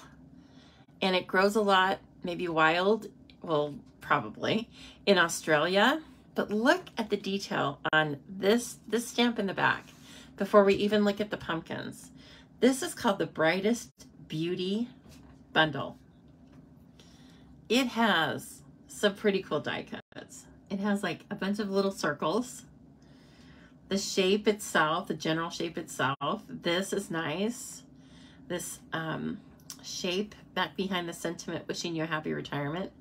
and it grows a lot, maybe wild, well, probably, in Australia. But look at the detail on this stamp in the back before we even look at the pumpkins. This is called the Brightest Beauty Bundle. It has some pretty cool die cuts. It has like a bunch of little circles. The shape itself, the general shape itself, this is nice. This shape back behind the sentiment, wishing you a happy retirement,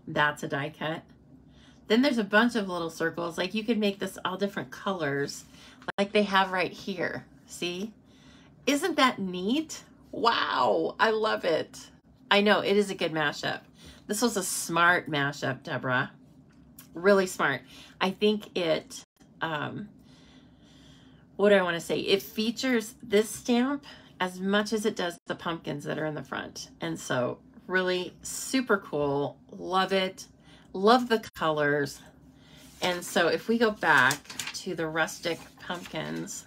that's a die cut. Then there's a bunch of little circles. Like you could make this all different colors like they have right here. See? Isn't that neat? Wow, I love it. I know, it is a good mashup. This was a smart mashup, Deborah. Really smart. I think it, what do I want to say? It features this stamp as much as it does the pumpkins that are in the front. And so really super cool. Love it. Love the colors. And so if we go back to the Rustic Pumpkins,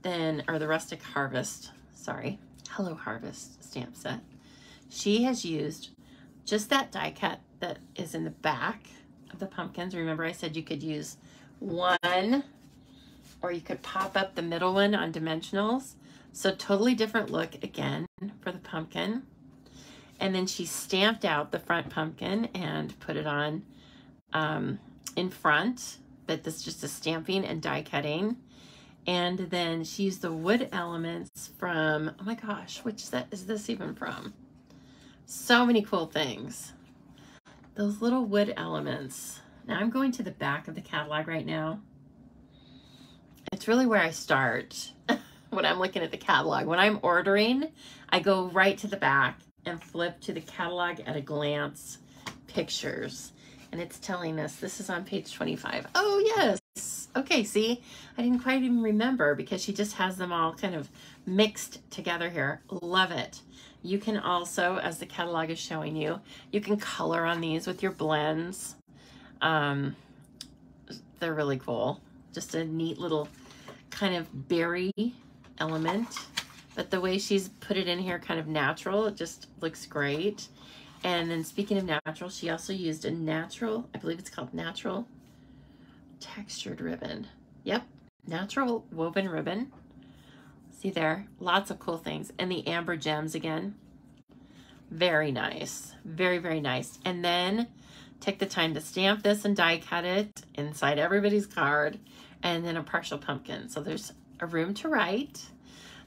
then, or the Rustic Harvest, sorry, Hello Harvest stamp set, she has used just that die cut that is in the back of the pumpkins. Remember I said you could use one, or you could pop up the middle one on dimensionals. So totally different look again for the pumpkin. And then she stamped out the front pumpkin and put it on in front, but this is just a stamping and die cutting. And then she used the wood elements from, oh my gosh, which set is this even from? So many cool things. Those little wood elements. Now I'm going to the back of the catalog right now. It's really where I start when I'm looking at the catalog. When I'm ordering, I go right to the back and flip to the catalog at a glance pictures. And it's telling us, this is on page 25. Oh, yes. Okay, see, I didn't quite even remember because she just has them all kind of mixed together here. Love it. You can also, as the catalog is showing you, you can color on these with your blends. They're really cool. Just a neat little kind of berry element. But the way she's put it in here, kind of natural, it just looks great. And then speaking of natural, she also used a natural, I believe it's called natural textured ribbon. Yep, natural woven ribbon. See there, lots of cool things. And the amber gems again. Very nice, very, very nice. And then take the time to stamp this and die cut it inside everybody's card. And then a partial pumpkin. So there's a room to write.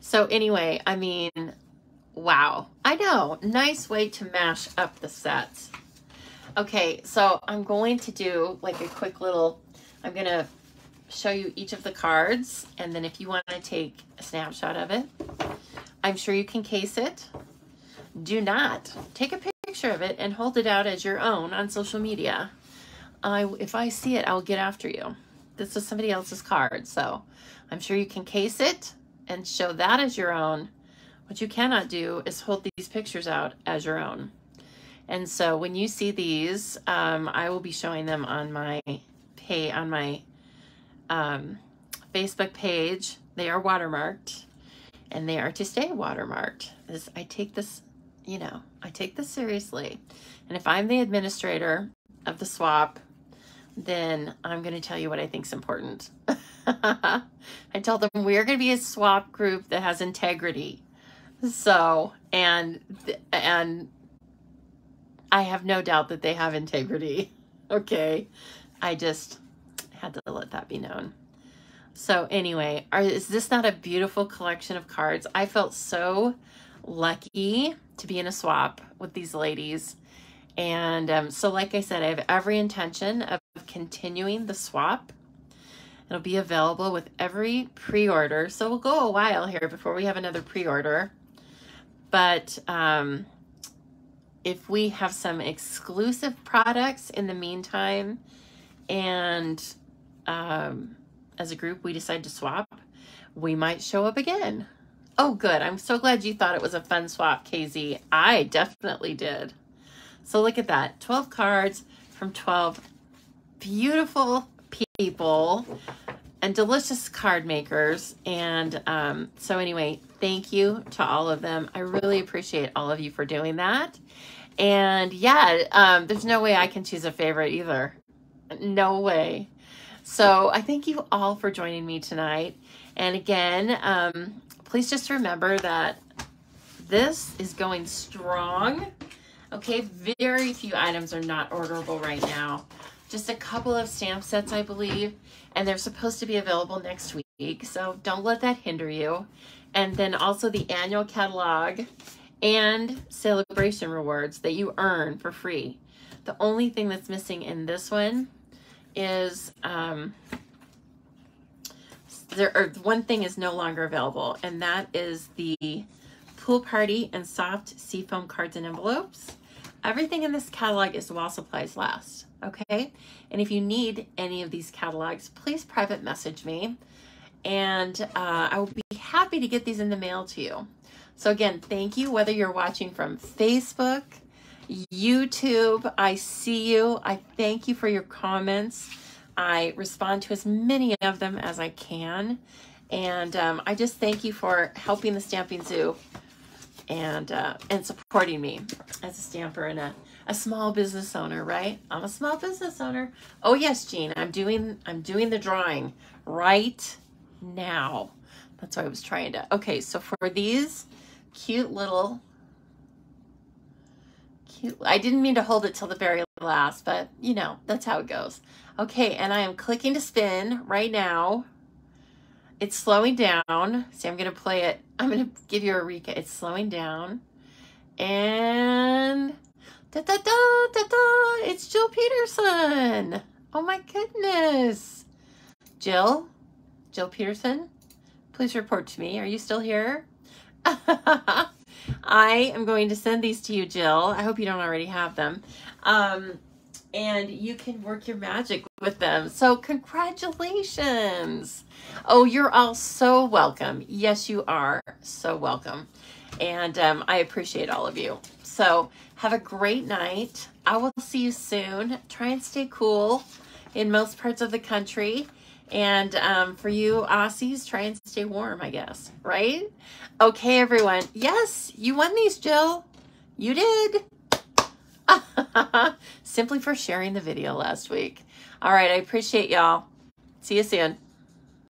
So anyway, I mean, wow. I know, nice way to mash up the sets. Okay, so I'm going to do like a quick little, I'm gonna show you each of the cards, and then if you want to take a snapshot of it, I'm sure you can case it. Do not take a picture of it and hold it out as your own on social media. If I see it, I'll get after you. This is somebody else's card, so I'm sure you can case it and show that as your own. What you cannot do is hold these pictures out as your own. And so when you see these, I will be showing them on my Facebook page. They are watermarked, and they are to stay watermarked. I take this, you know, I take this seriously. And if I'm the administrator of the swap, then I'm going to tell you what I think is important. I told them we're going to be a swap group that has integrity. So, and I have no doubt that they have integrity. Okay. I just had to let that be known. So anyway, is this not a beautiful collection of cards? I felt so lucky to be in a swap with these ladies. And so like I said, I have every intention of continuing the swap. It'll be available with every pre-order. So we'll go a while here before we have another pre-order. But if we have some exclusive products in the meantime, and as a group we decide to swap, we might show up again. Oh, good. I'm so glad you thought it was a fun swap, KZ. I definitely did. So look at that. 12 cards from 12 beautiful people and delicious card makers. And so anyway, thank you to all of them. I really appreciate all of you for doing that. And yeah, there's no way I can choose a favorite either. No way. So I thank you all for joining me tonight. And again, please just remember that this is going strong. Okay, very few items are not orderable right now. Just a couple of stamp sets, I believe, and they're supposed to be available next week. So don't let that hinder you. And then also the annual catalog and celebration rewards that you earn for free. The only thing that's missing in this one is one thing is no longer available, and that is the pool party and soft seafoam cards and envelopes. Everything in this catalog is while supplies last, okay? And if you need any of these catalogs, please private message me, and I will be happy to get these in the mail to you. So again, thank you, whether you're watching from Facebook, YouTube, I see you. I thank you for your comments. I respond to as many of them as I can. And I just thank you for helping the Stamping Zoo and supporting me as a stamper and a small business owner, right? I'm a small business owner. Oh yes, Jean, I'm doing the drawing right now. That's what I was trying to. Okay, so for these cute, I didn't mean to hold it till the very last, but you know, that's how it goes. Okay, and I am clicking to spin right now. It's slowing down. See, I'm going to play it. I'm going to give you a recap. It's slowing down. And it's Jill Peterson. Oh my goodness. Jill Peterson, please report to me. Are you still here? I am going to send these to you, Jill. I hope you don't already have them. And you can work your magic with them. So congratulations. Oh, you're all so welcome. Yes, you are so welcome. And I appreciate all of you. So have a great night. I will see you soon. Try and stay cool in most parts of the country. And for you Aussies, try and stay warm, I guess, right? Okay, everyone. Yes, you won these, Jill. You did. Simply for sharing the video last week. All right, I appreciate y'all. See you soon.